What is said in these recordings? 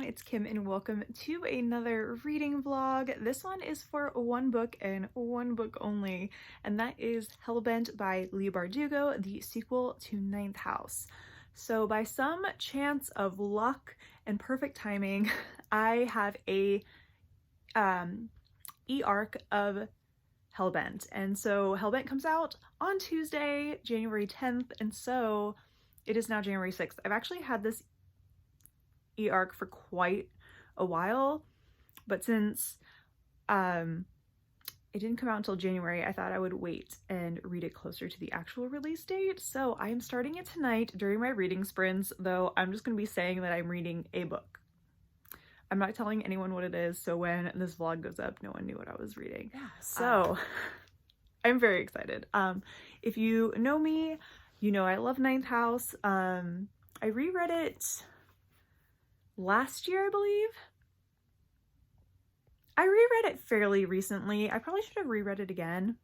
it's Kim and welcome to another reading vlog. This one is for one book and one book only, and that is Hellbent by Leigh Bardugo, the sequel to Ninth House. So by some chance of luck and perfect timing, I have a e-arc of Hellbent, and so Hellbent comes out on Tuesday, January 10th, and so it is now January 6th. I've actually had this e-arc for quite a while, but since it didn't come out until January, I thought I would wait and read it closer to the actual release date. So I am starting it tonight during my reading sprints, though I'm just going to be saying that I'm reading a book. I'm not telling anyone what it is, so when this vlog goes up, no one knew what I was reading. Yeah, so I'm very excited. If you know me, you know I love Ninth House. I reread it last year, I believe. I reread it fairly recently. I probably should have reread it again,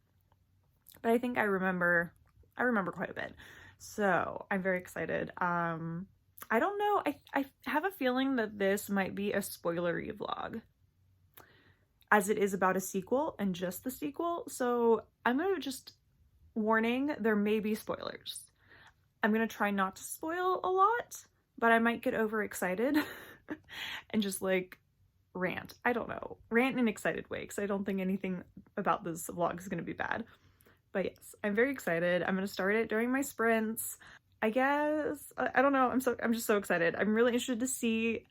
but I think I remember quite a bit. So I'm very excited. I don't know. I have a feeling that this might be a spoilery vlog, as it is about a sequel and just the sequel. So I'm gonna just warning, there may be spoilers. I'm gonna try not to spoil a lot, but I might get overexcited and just like rant. I don't know. Rant in an excited way, because I don't think anything about this vlog is going to be bad. But yes, I'm very excited. I'm going to start it during my sprints. I guess, I don't know. I'm just so excited. I'm really interested to see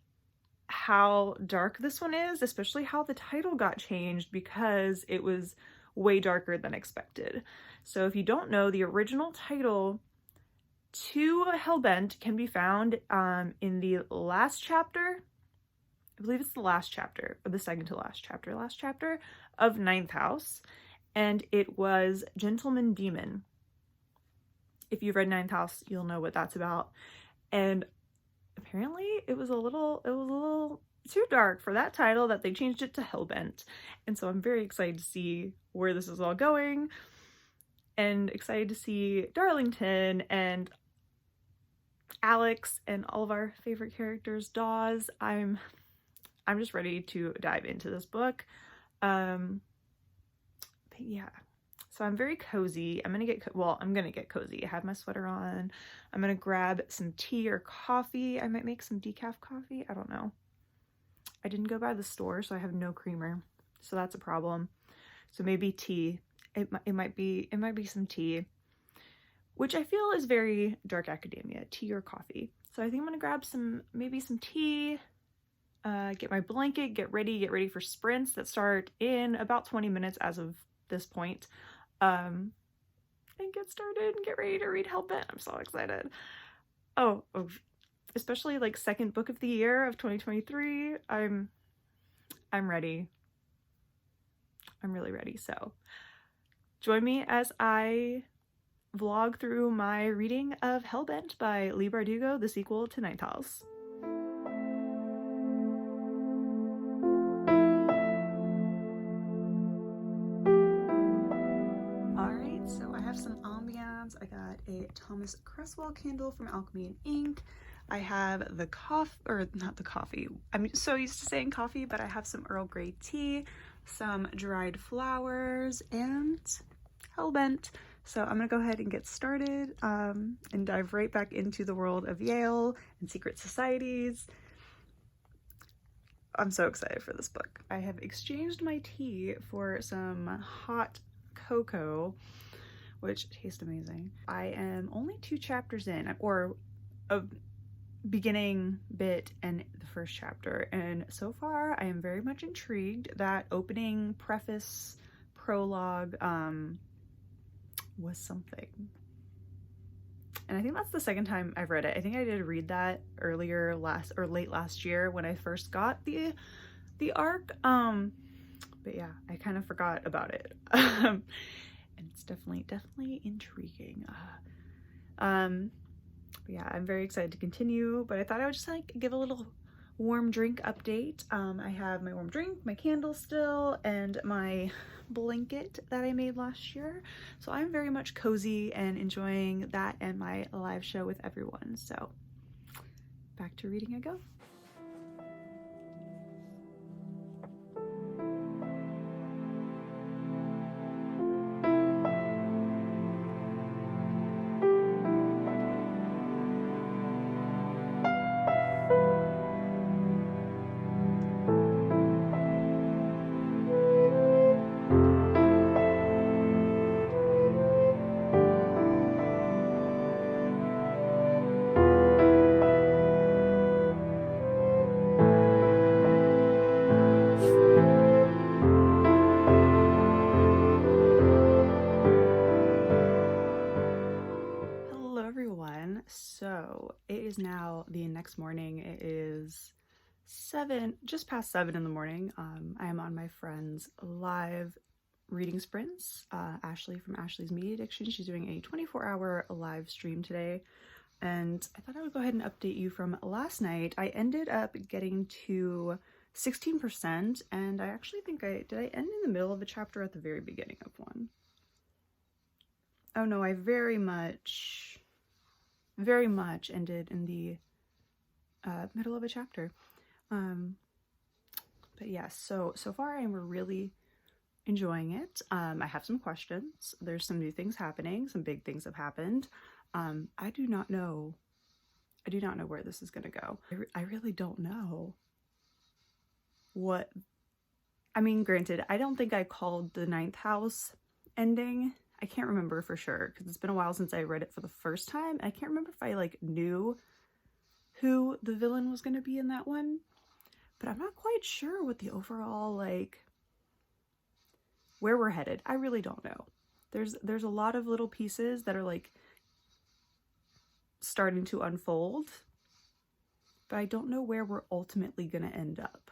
how dark this one is, especially how the title got changed, because it was way darker than expected. So if you don't know, the original title to Hellbent can be found in the last chapter. I believe it's the last chapter, or the second to last chapter of Ninth House, and it was Gentleman Demon. If you've read Ninth House, you'll know what that's about. And apparently it was a little too dark for that title, that they changed it to Hellbent. And so I'm very excited to see where this is all going, and excited to see Darlington and Alex and all of our favorite characters, Dawes. I'm just ready to dive into this book. But yeah, so I'm very cozy. I'm gonna get cozy. I have my sweater on. I'm gonna grab some tea or coffee. I might make some decaf coffee. I don't know. I didn't go by the store, so I have no creamer, so that's a problem. So maybe tea. It might be some tea, which I feel is very dark academia, tea or coffee. So I think I'm gonna grab maybe some tea, get my blanket, get ready for sprints that start in about 20 minutes as of this point, and get started and get ready to read Hellbent. I'm so excited. Oh, especially like second book of the year of 2023. I'm ready. I'm really ready. So join me as I vlog through my reading of Hellbent by Leigh Bardugo, the sequel to Ninth House. Alright, so I have some ambiance. I got a Thomas Cresswell candle from Alchemy and Ink. I have the not the coffee. I'm so used to saying coffee, but I have some Earl Grey tea, some dried flowers, and Hellbent. So I'm gonna go ahead and get started and dive right back into the world of Yale and secret societies. I'm so excited for this book. I have exchanged my tea for some hot cocoa, which tastes amazing. I am only 2 chapters in, or a beginning bit and the first chapter, and so far I am very much intrigued. That opening preface prologue was something, and I think that's the second time I've read it. I think I did read that late last year when I first got the arc, but yeah, I kind of forgot about it. And it's definitely intriguing. But yeah, I'm very excited to continue, but I thought I would just like give a little warm drink update. I have my warm drink, my candle still, and my blanket that I made last year. So I'm very much cozy and enjoying that and my live show with everyone. So back to reading I go. is now the next morning. It is just past 7 in the morning. I am on my friend's live reading sprints. Ashley from Ashley's Media Addiction. She's doing a 24-hour live stream today. And I thought I would go ahead and update you from last night. I ended up getting to 16%, and I actually think did I end in the middle of a chapter or at the very beginning of one? Oh no, I very much ended in the middle of a chapter. But yes, so far I'm really enjoying it. I have some questions. There's some new things happening. Some big things have happened. I do not know where this is going to go. I really don't know what, I mean, granted, I don't think I called the 9th house ending. I can't remember for sure because it's been a while since I read it for the first time. I can't remember if I like knew who the villain was going to be in that one, but I'm not quite sure what the overall, like, where we're headed. I really don't know. There's a lot of little pieces that are like starting to unfold, but I don't know where we're ultimately going to end up.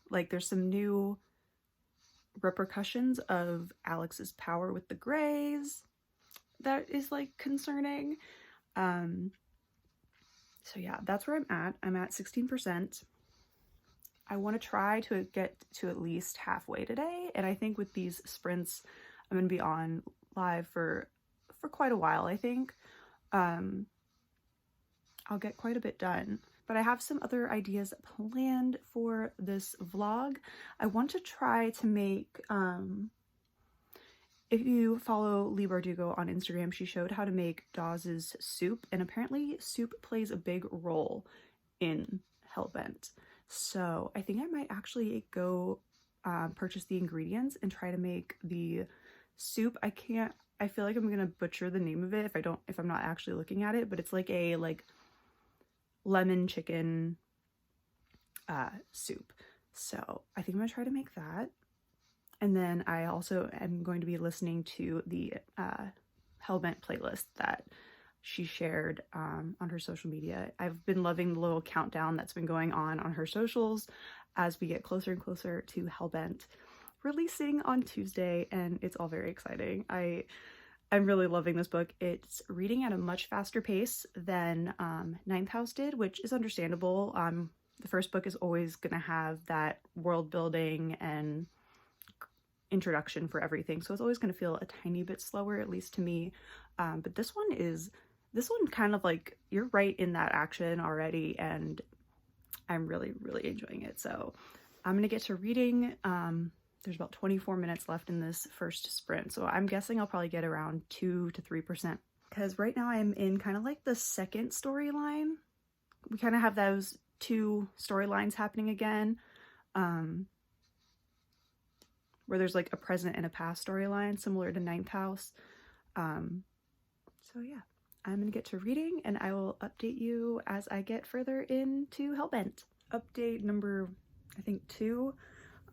Like, there's some new repercussions of Alex's power with the Greys that is like concerning. So yeah, that's where I'm at. I'm at 16%. I want to try to get to at least halfway today, and I think with these sprints I'm going to be on live for quite a while. I think I'll get quite a bit done. But I have some other ideas planned for this vlog. I want to try to make, if you follow Leigh Bardugo on Instagram, she showed how to make Dawes's soup, and apparently soup plays a big role in Hellbent. So I think I might actually go purchase the ingredients and try to make the soup. I feel like I'm gonna butcher the name of it if I'm not actually looking at it, but it's like a lemon chicken soup. So I think I'm gonna try to make that. And then I also am going to be listening to the Hellbent playlist that she shared on her social media. I've been loving the little countdown that's been going on her socials as we get closer and closer to Hellbent releasing on Tuesday, and it's all very exciting. I'm really loving this book. It's reading at a much faster pace than 9th House did, which is understandable. The first book is always going to have that world building and introduction for everything, so it's always going to feel a tiny bit slower, at least to me. But this one kind of like, you're right in that action already, and I'm really, really enjoying it. So I'm going to get to reading. There's about 24 minutes left in this first sprint, so I'm guessing I'll probably get around 2 to 3%, because right now I'm in kind of like the second storyline. We kind of have those two storylines happening again, where there's like a present and a past storyline similar to 9th House. So yeah, I'm gonna get to reading, and I will update you as I get further into Hellbent. Update number, I think 2.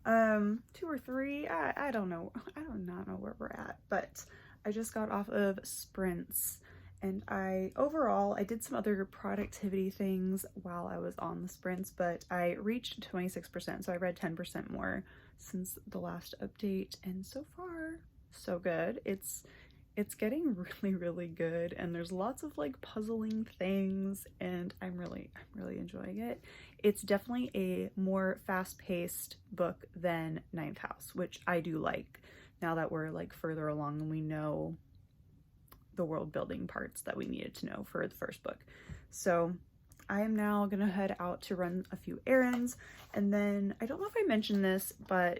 2 or 3, I don't know. I do not know where we're at, but I just got off of sprints, and overall I did some other productivity things while I was on the sprints, but I reached 26%, so I read 10% more since the last update, and so far so good. It's getting really, really good, and there's lots of like puzzling things, and I'm really enjoying it. It's definitely a more fast-paced book than 9th House, which I do like now that we're like further along and we know the world building parts that we needed to know for the first book. So I am now gonna head out to run a few errands, and then I don't know if I mentioned this, but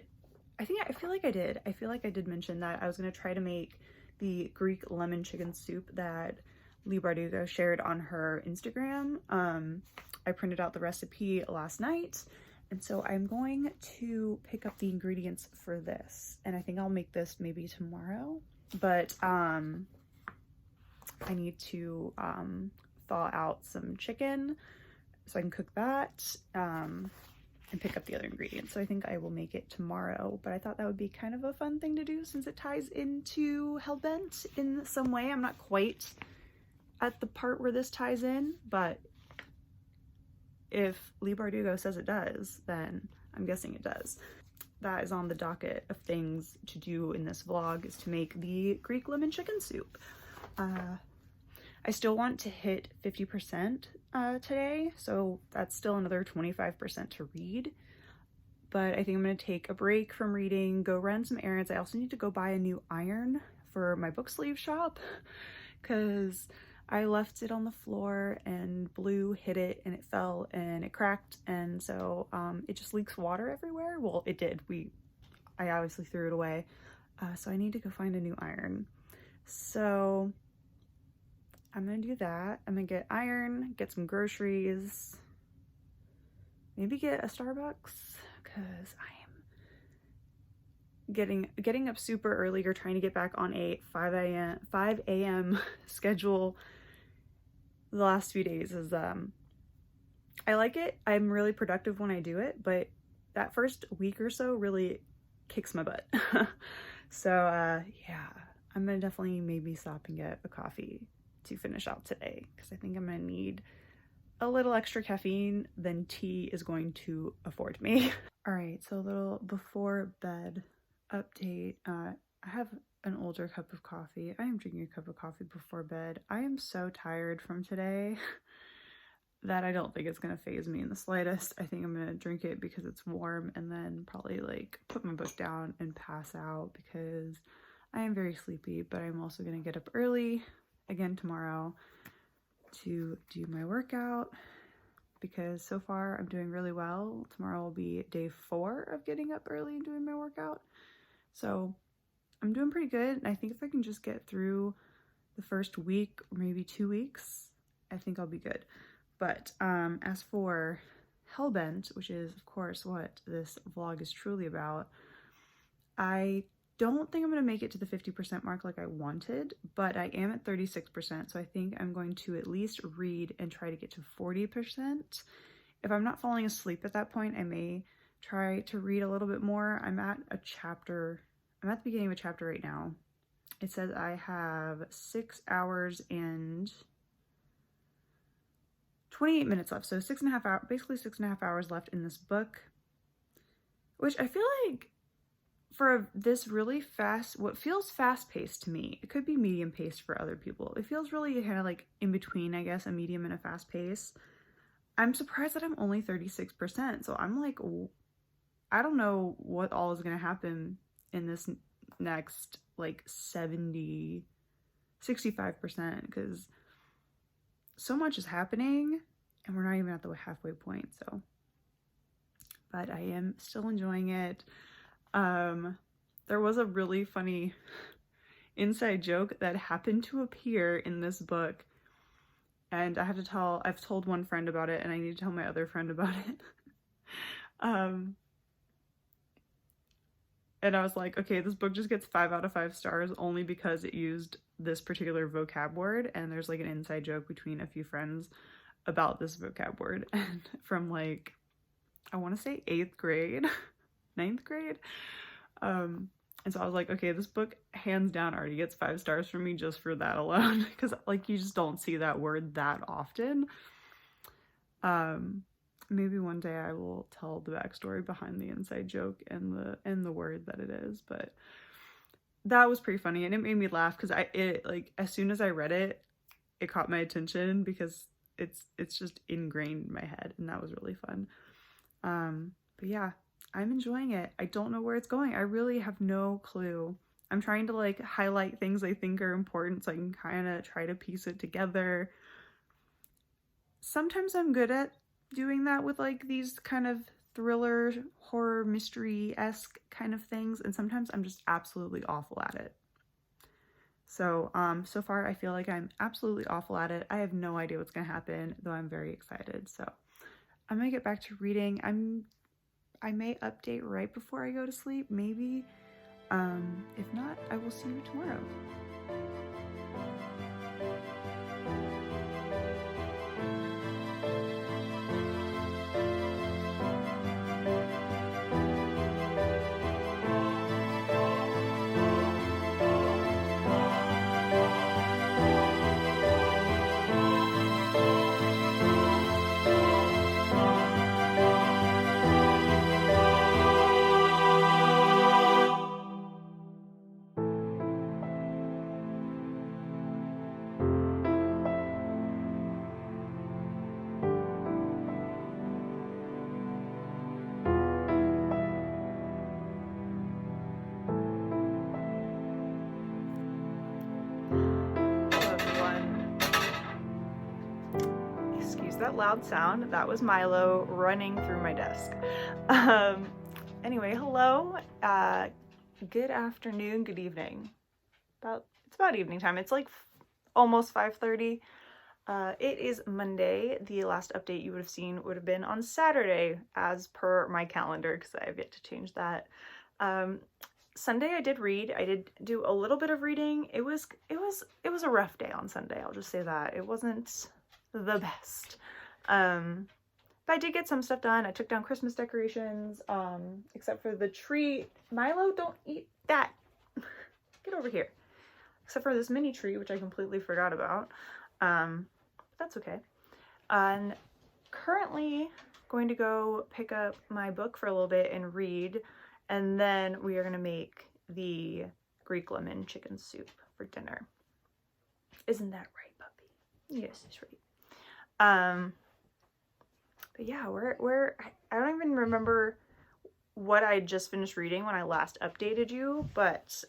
I feel like I did. I feel like I did mention that I was gonna try to make the Greek lemon chicken soup that Leigh Bardugo shared on her Instagram. I printed out the recipe last night, and so I'm going to pick up the ingredients for this, and I think I'll make this maybe tomorrow, but I need to thaw out some chicken so I can cook that and pick up the other ingredients. So I think I will make it tomorrow, but I thought that would be kind of a fun thing to do since it ties into Hellbent in some way. I'm not quite at the part where this ties in, but if Leigh Bardugo says it does, then I'm guessing it does. That is on the docket of things to do in this vlog, is to make the Greek lemon chicken soup. I still want to hit 50% today, so that's still another 25% to read. But I think I'm going to take a break from reading, go run some errands. I also need to go buy a new iron for my Booksleeves shop, because I left it on the floor and Blue hit it and it fell and it cracked, and so it just leaks water everywhere. Well, it did. I obviously threw it away. So I need to go find a new iron. So I'm gonna do that. I'm gonna get iron, get some groceries, maybe get a Starbucks, because I am getting up super early, or trying to get back on a 5 a.m. schedule the last few days is I like it. I'm really productive when I do it, but that first week or so really kicks my butt. So yeah, I'm gonna definitely maybe stop and get a coffee to finish out today, because I think I'm gonna need a little extra caffeine than tea is going to afford me. All right, so a little before bed update. I have an older cup of coffee. I am drinking a cup of coffee before bed. I am so tired from today that I don't think it's gonna faze me in the slightest. I think I'm gonna drink it because it's warm, and then probably like put my book down and pass out, because I am very sleepy. But I'm also gonna get up early again tomorrow to do my workout, because so far I'm doing really well. Tomorrow will be day 4 of getting up early and doing my workout. So I'm doing pretty good. And I think if I can just get through the first week or maybe 2 weeks, I think I'll be good. But as for Hellbent, which is of course what this vlog is truly about, I don't think I'm going to make it to the 50% mark like I wanted, but I am at 36%, so I think I'm going to at least read and try to get to 40%. If I'm not falling asleep at that point, I may try to read a little bit more. I'm at the beginning of a chapter right now. It says I have 6 hours and 28 minutes left, so 6.5 hours, basically 6.5 hours left in this book, which I feel like for this really fast, what feels fast-paced to me, it could be medium-paced for other people. It feels really kind of like in between, I guess, a medium and a fast pace. I'm surprised that I'm only 36%, so I'm like, I don't know what all is going to happen in this next, like, 65%, because so much is happening, and we're not even at the halfway point, so. But I am still enjoying it. There was a really funny inside joke that happened to appear in this book, and I've told one friend about it, and I need to tell my other friend about it. And I was like, okay, this book just gets 5 out of 5 stars only because it used this particular vocab word, and there's like an inside joke between a few friends about this vocab word, and from like, I want to say 8th grade, 9th grade. And so I was like, okay, this book hands down already gets 5 stars from me just for that alone, because like you just don't see that word that often. Maybe one day I will tell the backstory behind the inside joke and the word that it is, but that was pretty funny, and it made me laugh because like as soon as I read it, it caught my attention because it's just ingrained in my head, and that was really fun. But yeah, I'm enjoying it. I don't know where it's going. I really have no clue. I'm trying to like highlight things I think are important so I can kind of try to piece it together. Sometimes I'm good at doing that with like these kind of thriller, horror, mystery-esque kind of things, and sometimes I'm just absolutely awful at it. So, so far I feel like I'm absolutely awful at it. I have no idea what's gonna happen, though I'm very excited. So I'm gonna get back to reading. I may update right before I go to sleep, maybe. If not, I will see you tomorrow. that loud sound? That was Milo running through my desk. Anyway, hello. Good afternoon, good evening. It's about evening time. It's like almost 5:30. It is Monday. The last update you would have seen would have been on Saturday, as per my calendar, because I have yet to change that. Sunday I did read. I did do a little bit of reading. It was a rough day on Sunday. I'll just say that. It wasn't the best. But I did get some stuff done. I took down Christmas decorations, except for the tree. Milo, don't eat that. Get over here. Except for this mini tree, which I completely forgot about. That's okay. And currently going to go pick up my book for a little bit and read, and then we are going to make the Greek lemon chicken soup for dinner. Isn't that right, puppy? Yes, it's right. But yeah, I don't even remember what I just finished reading when I last updated you, but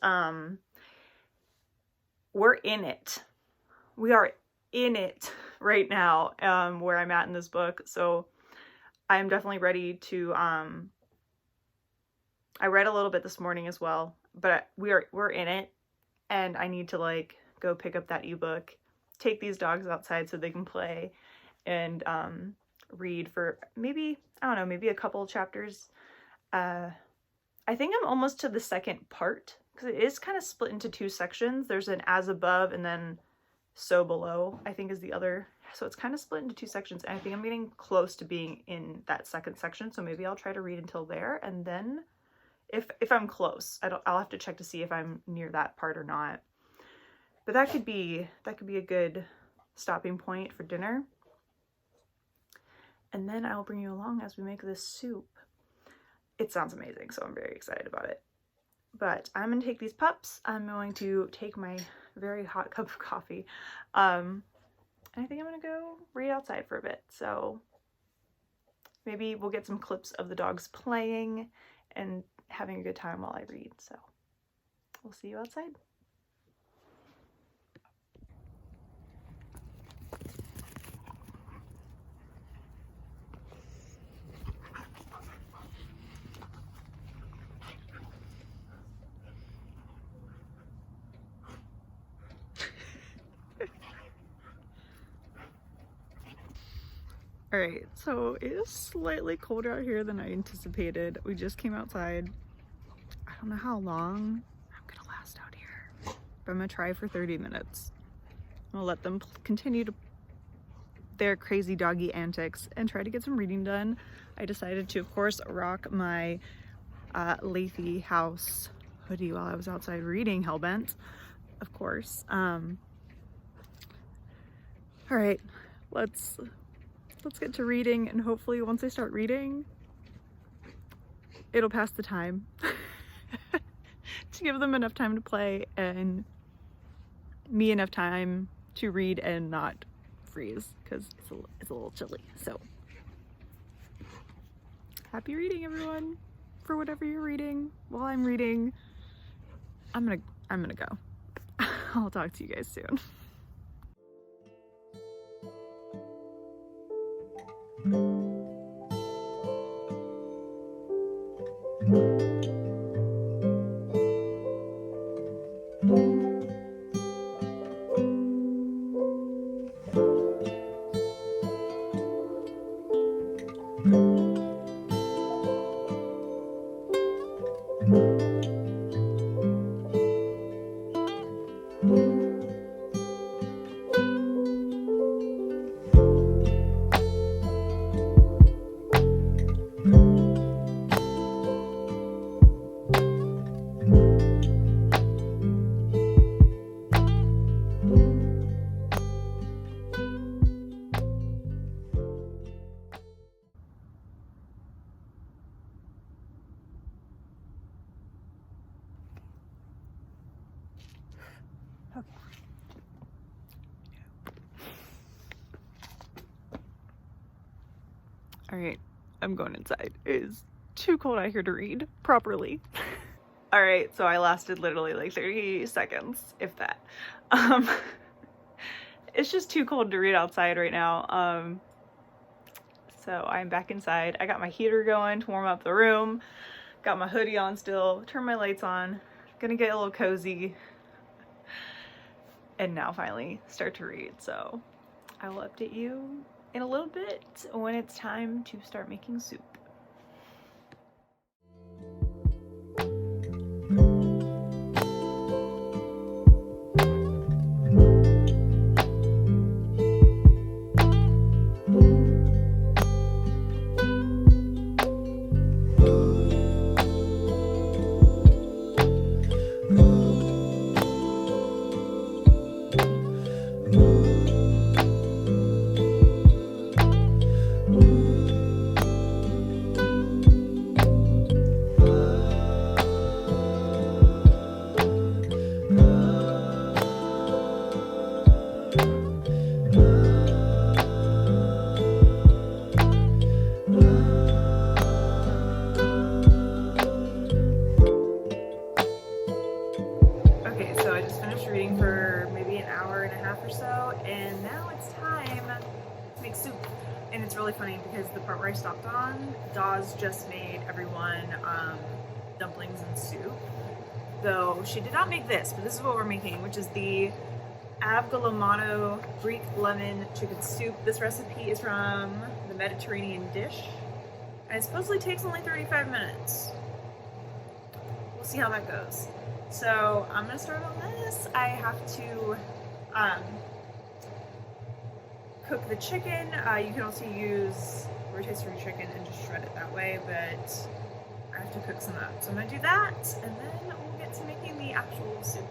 we're in it. We are in it right now, where I'm at in this book. So I'm definitely ready to, I read a little bit this morning as well, but we're in it, and I need to like go pick up that ebook, take these dogs outside so they can play, and read for maybe, I don't know, maybe a couple chapters. I think I'm almost to the second part, because it is kind of split into two sections. There's an as above and then so below, I think, is the other. So it's kind of split into two sections, and I think I'm getting close to being in that second section. So maybe I'll try to read until there, and then if I'm close, I'll have to check to see if I'm near that part or not. But that could be a good stopping point for dinner. And then I'll bring you along as we make this soup. It sounds amazing, so I'm very excited about it. But I'm gonna take these pups. I'm going to take my very hot cup of coffee. And I think I'm gonna go read outside for a bit. So maybe we'll get some clips of the dogs playing and having a good time while I read. So we'll see you outside. Alright, so it is slightly colder out here than I anticipated. We just came outside. I don't know how long I'm gonna last out here, but I'm gonna try for 30 minutes. I'm gonna let them continue to their crazy doggy antics and try to get some reading done. I decided to, of course, rock my Leigh House hoodie while I was outside reading Hellbent, of course. Alright, let's get to reading, and hopefully once I start reading, it'll pass the time to give them enough time to play and me enough time to read and not freeze, because it's a little chilly. So happy reading, everyone, for whatever you're reading. While I'm reading, I'm gonna go. I'll talk to you guys soon. Alright, I'm going inside. It is too cold out here to read properly. Alright, so I lasted literally like 30 seconds, if that. It's just too cold to read outside right now. So I'm back inside. I got my heater going to warm up the room. Got my hoodie on still. Turn my lights on. Gonna get a little cozy. And now finally start to read. So I will update you in a little bit when it's time to start making soup. Because the part where I stopped on, Dawes just made everyone dumplings and soup. Though she did not make this, but this is what we're making, which is the avgolemono Greek lemon chicken soup. This recipe is from the Mediterranean dish, and it supposedly takes only 35 minutes. We'll see how that goes. So I'm gonna start on this. I have to cook the chicken. You can also use rotisserie chicken and just shred it that way, but I have to cook some up. So I'm gonna do that, and then we'll get to making the actual soup.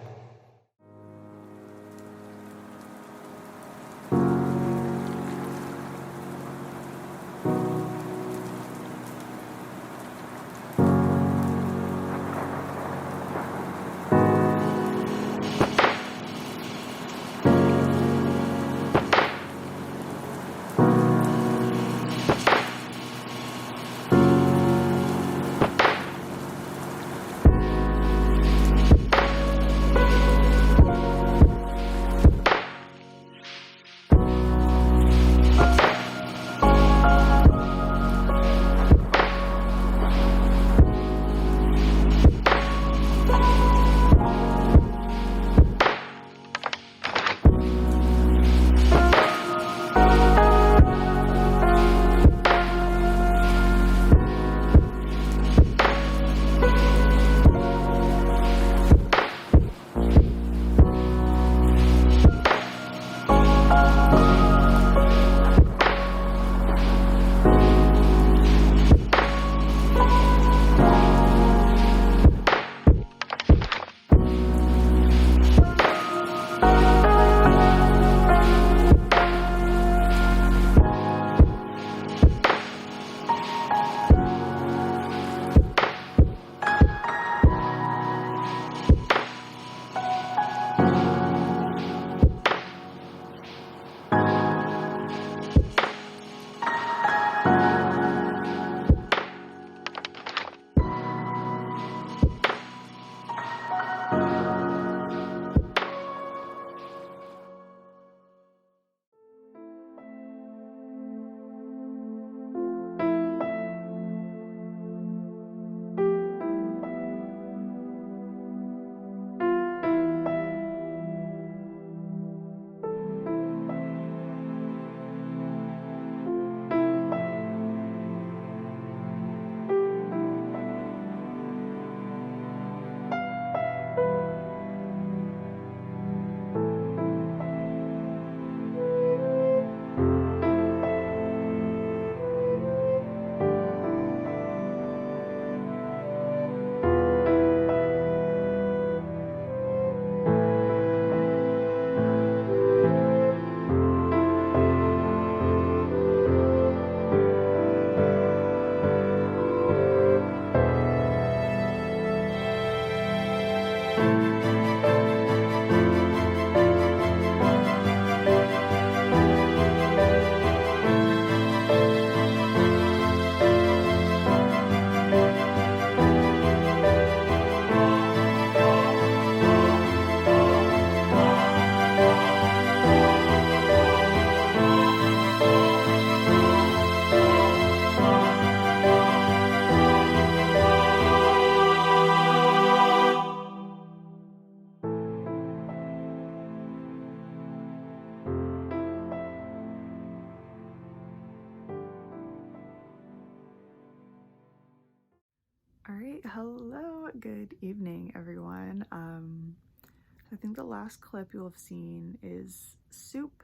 All right, hello, good evening, everyone. I think the last clip you'll have seen is soup.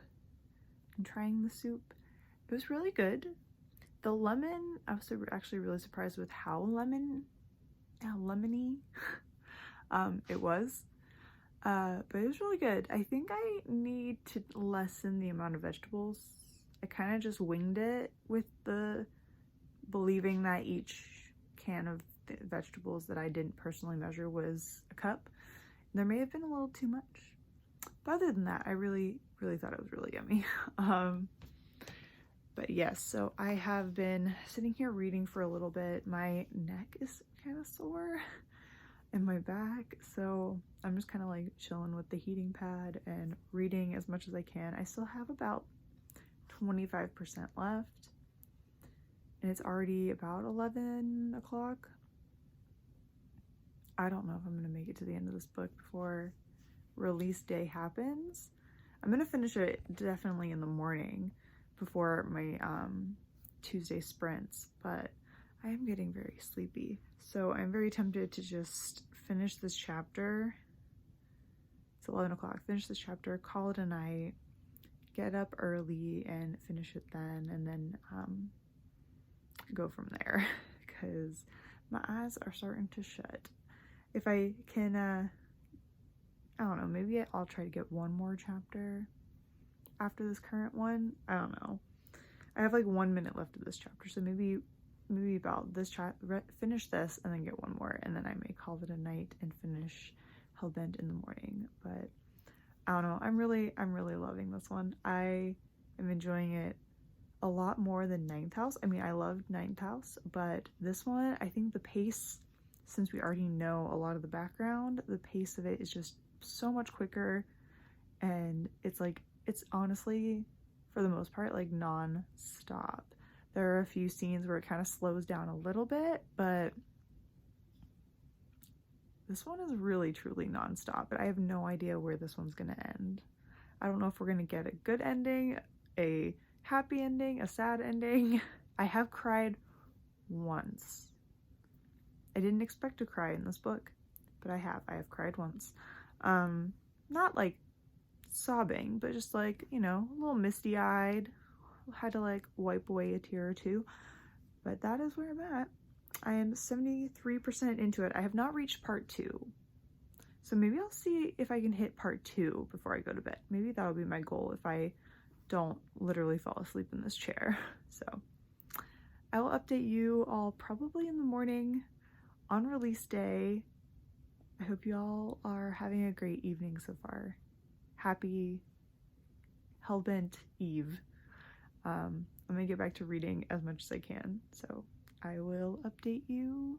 I'm trying the soup. It was really good. The lemon, I was actually really surprised with how lemony it was. But it was really good. I think I need to lessen the amount of vegetables. I kind of just winged it with the believing that each can of vegetables that I didn't personally measure was a cup. There may have been a little too much, but other than that, I really thought it was really yummy. But yes, so I have been sitting here reading for a little bit. My neck is kind of sore and my back, so I'm just kind of like chilling with the heating pad and reading as much as I can. I still have about 25% left, and it's already about 11 o'clock. I don't know if I'm gonna make it to the end of this book before release day happens. I'm gonna finish it definitely in the morning before my Tuesday sprints, but I am getting very sleepy. So I'm very tempted to just finish this chapter. It's 11 o'clock. Finish this chapter, call it a night, get up early and finish it then, and then go from there because my eyes are starting to shut. If I can, I don't know, maybe I'll try to get one more chapter after this current one. I don't know. I have like 1 minute left of this chapter, so maybe about this finish this and then get one more, and then I may call it a night and finish Hellbent in the morning. But I don't know. I'm really loving this one. I am enjoying it a lot more than Ninth House. I mean, I loved Ninth House, but this one, I think the pace, since we already know a lot of the background, the pace of it is just so much quicker, and it's honestly, for the most part, like non-stop. There are a few scenes where it kind of slows down a little bit, but this one is really truly non-stop, but I have no idea where this one's gonna end. I don't know if we're gonna get a good ending, a happy ending, a sad ending. I have cried once. I didn't expect to cry in this book, but I have cried once. Not like sobbing, but just like, you know, a little misty-eyed. Had to like wipe away a tear or two, but that is where I'm at. I am 73% into it. I have not reached part 2, so maybe I'll see if I can hit part 2 before I go to bed. Maybe that'll be my goal if I don't literally fall asleep in this chair. So I will update you all probably in the morning on release day. I hope you all are having a great evening so far. Happy Hellbent Eve. I'm gonna get back to reading as much as I can, so I will update you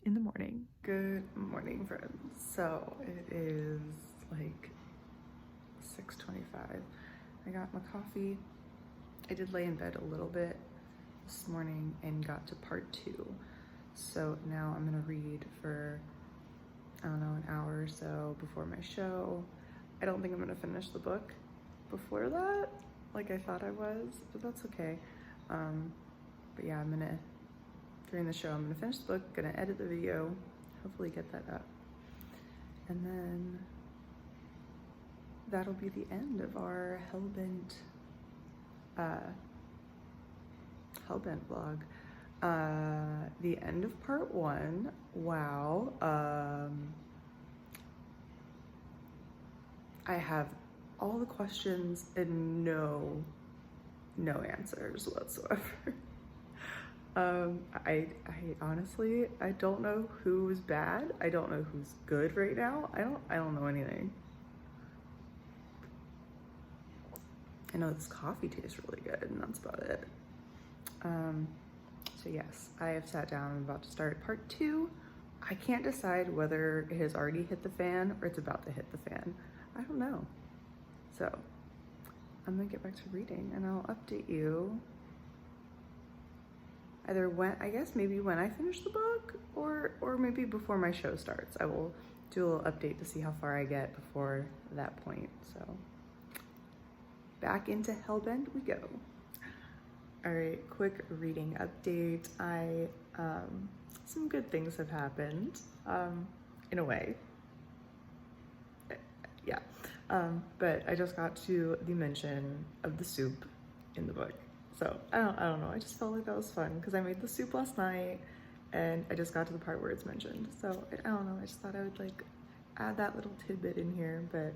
in the morning. Good morning, friends. So it is like 6:25. I got my coffee. I did lay in bed a little bit this morning and got to part 2. So now I'm gonna read for, I don't know, an hour or so before my show. I don't think I'm gonna finish the book before that, like I thought I was, but that's okay. But yeah, during the show, I'm gonna finish the book, gonna edit the video, hopefully get that up. And then that'll be the end of our Hellbent vlog. The end of part 1. Wow. I have all the questions and no answers whatsoever. I honestly, I don't know who's bad. I don't know who's good right now. I don't know anything. I know this coffee tastes really good, and that's about it. So yes, I have sat down. I'm about to start part 2. I can't decide whether it has already hit the fan or it's about to hit the fan. I don't know. So I'm gonna get back to reading, and I'll update you either maybe when I finish the book, or maybe before my show starts. I will do a little update to see how far I get before that point. So back into Hellbent we go. All right, quick reading update. I some good things have happened, in a way. Yeah. But I just got to the mention of the soup in the book. So I don't know. I just felt like that was fun because I made the soup last night and I just got to the part where it's mentioned. So I don't know. I just thought I would like add that little tidbit in here. But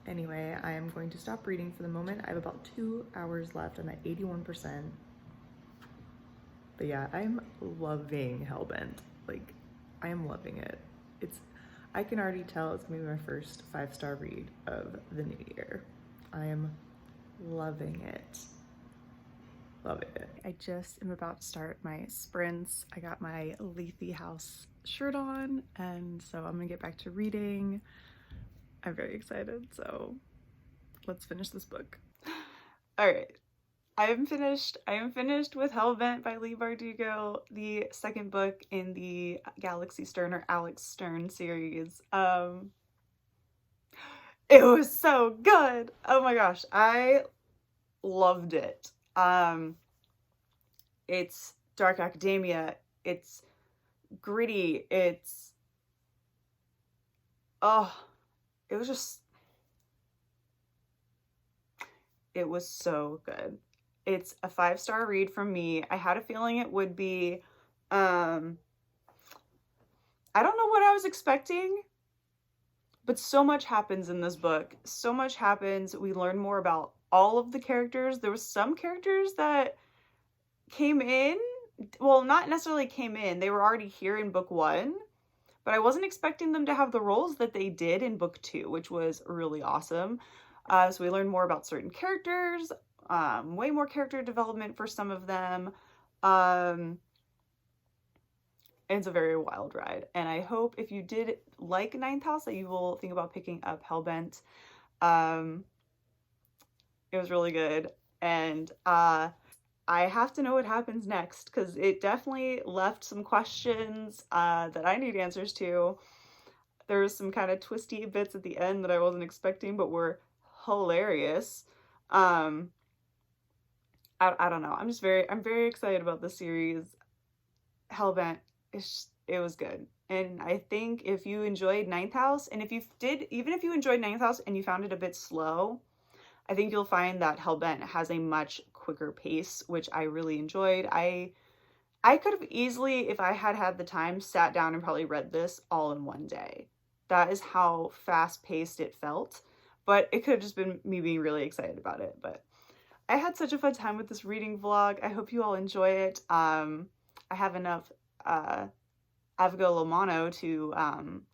anyway, I am going to stop reading for the moment. I have about 2 hours left. I'm at 81%. But yeah, I'm loving Hellbent. Like, I am loving it. I can already tell it's gonna be my first 5-star read of the new year. I am loving it. Loving it. I just am about to start my sprints. I got my Lethe House shirt on, and so I'm gonna get back to reading. I'm very excited, so let's finish this book. All right. I am finished with Hellbent by Leigh Bardugo, the second book in the Galaxy Stern or Alex Stern series. It was so good. Oh my gosh, I loved it. It's dark academia, it's gritty, it was so good. It's a 5-star read from me. I had a feeling it would be. I don't know what I was expecting, but so much happens in this book. So much happens. We learn more about all of the characters. There was some characters that came in. Well, not necessarily came in. They were already here in book 1, but I wasn't expecting them to have the roles that they did in book 2, which was really awesome. So we learned more about certain characters. Way more character development for some of them. It's a very wild ride, and I hope if you did like Ninth House that you will think about picking up Hellbent. It was really good, and I have to know what happens next because it definitely left some questions that I need answers to. There's some kind of twisty bits at the end that I wasn't expecting but were hilarious. I don't know. I'm very excited about this series. Hellbent, it was good. And I think if you enjoyed Ninth House, and even if you enjoyed Ninth House and you found it a bit slow, I think you'll find that Hellbent has a much quicker pace, which I really enjoyed. I could have easily, if I had had the time, sat down and probably read this all in one day. That is how fast-paced it felt. But it could have just been me being really excited about it. But I had such a fun time with this reading vlog. I hope you all enjoy it. I have enough Avogo Lomano to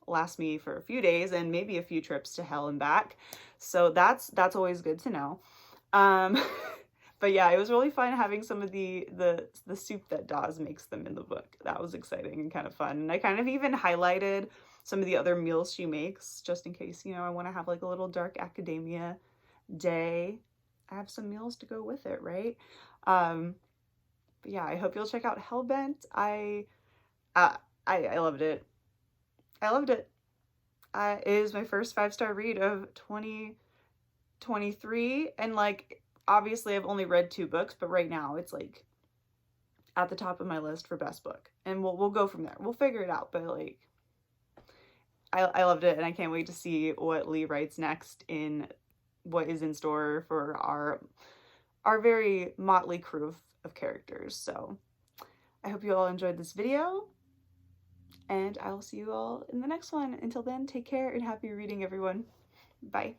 last me for a few days and maybe a few trips to hell and back. So that's always good to know. But yeah, it was really fun having some of the soup that Dawes makes them in the book. That was exciting and kind of fun. And I kind of even highlighted some of the other meals she makes just in case, I want to have like a little dark academia day. I have some meals to go with it, right? But yeah, I hope you'll check out Hellbent. I loved it. I loved it. It is my first 5-star read of 2023, and like obviously I've only read 2 books, but right now it's like at the top of my list for best book, and we'll go from there. We'll figure it out, but like I loved it, and I can't wait to see what Leigh writes next in what is in store for our very motley crew of characters. So I hope you all enjoyed this video, and I will see you all in the next one. Until then, take care and happy reading, everyone. Bye.